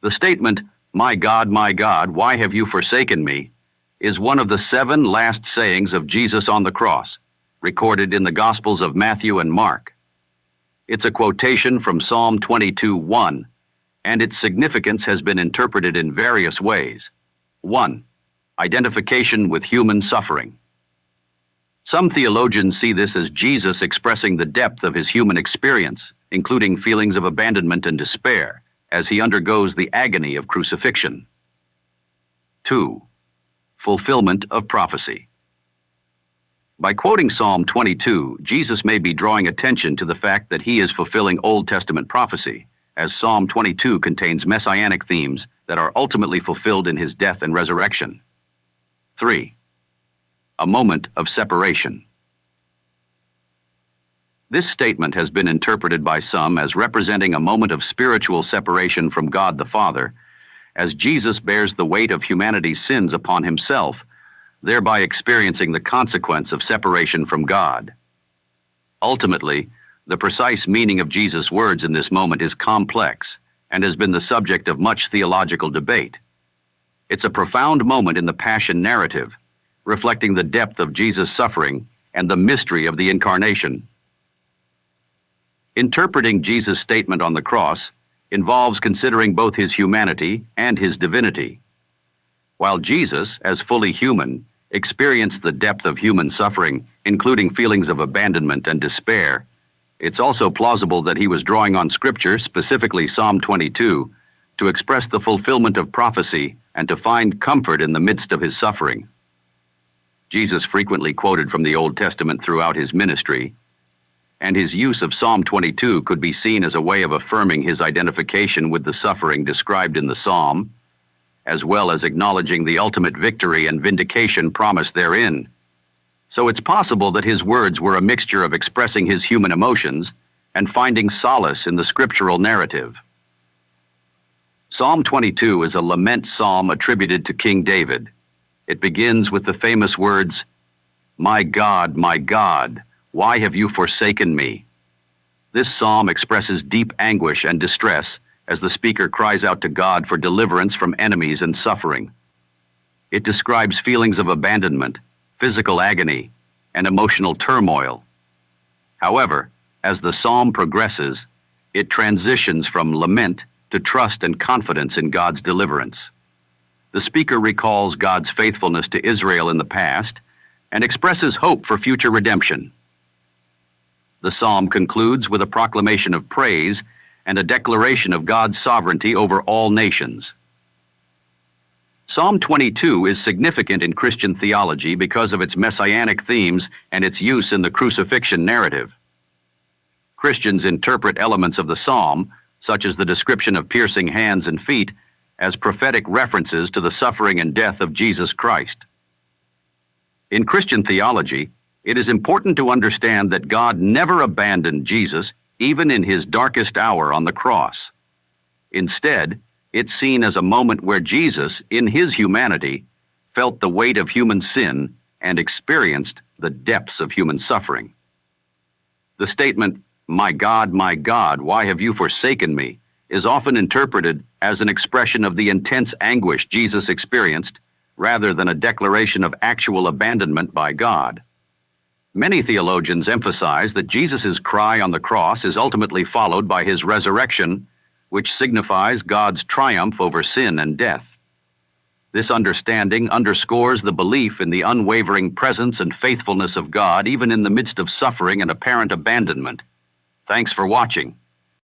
The statement, my God, why have you forsaken me?" is one of the 7 last sayings of Jesus on the cross, recorded in the Gospels of Matthew and Mark. It's a quotation from Psalm 22:1, and its significance has been interpreted in various ways. 1. Identification with human suffering. Some theologians see this as Jesus expressing the depth of his human experience, including feelings of abandonment and despair, as he undergoes the agony of crucifixion. 2. Fulfillment of prophecy. By quoting Psalm 22, Jesus may be drawing attention to the fact that he is fulfilling Old Testament prophecy, as Psalm 22 contains messianic themes that are ultimately fulfilled in his death and resurrection. 3. A moment of separation. This statement has been interpreted by some as representing a moment of spiritual separation from God the Father, as Jesus bears the weight of humanity's sins upon himself, thereby experiencing the consequence of separation from God. Ultimately, the precise meaning of Jesus' words in this moment is complex and has been the subject of much theological debate. It's a profound moment in the Passion narrative, reflecting the depth of Jesus' suffering and the mystery of the Incarnation. Interpreting Jesus' statement on the cross involves considering both his humanity and his divinity. While Jesus, as fully human, experienced the depth of human suffering, including feelings of abandonment and despair, it's also plausible that he was drawing on Scripture, specifically Psalm 22, to express the fulfillment of prophecy and to find comfort in the midst of his suffering. Jesus frequently quoted from the Old Testament throughout his ministry, and his use of Psalm 22 could be seen as a way of affirming his identification with the suffering described in the psalm, as well as acknowledging the ultimate victory and vindication promised therein. So it's possible that his words were a mixture of expressing his human emotions and finding solace in the scriptural narrative. Psalm 22 is a lament psalm attributed to King David. It begins with the famous words, my God, why have you forsaken me?" This psalm expresses deep anguish and distress as the speaker cries out to God for deliverance from enemies and suffering. It describes feelings of abandonment, physical agony, and emotional turmoil. However, as the psalm progresses, it transitions from lament to trust and confidence in God's deliverance. The speaker recalls God's faithfulness to Israel in the past and expresses hope for future redemption. The psalm concludes with a proclamation of praise and a declaration of God's sovereignty over all nations. Psalm 22 is significant in Christian theology because of its messianic themes and its use in the crucifixion narrative. Christians interpret elements of the psalm, such as the description of piercing hands and feet, as prophetic references to the suffering and death of Jesus Christ. In Christian theology, it is important to understand that God never abandoned Jesus, even in his darkest hour on the cross. Instead, it's seen as a moment where Jesus, in his humanity, felt the weight of human sin and experienced the depths of human suffering. The statement, my God, why have you forsaken me?" is often interpreted as an expression of the intense anguish Jesus experienced, rather than a declaration of actual abandonment by God. Many theologians emphasize that Jesus' cry on the cross is ultimately followed by his resurrection, which signifies God's triumph over sin and death. This understanding underscores the belief in the unwavering presence and faithfulness of God even in the midst of suffering and apparent abandonment. Thanks for watching.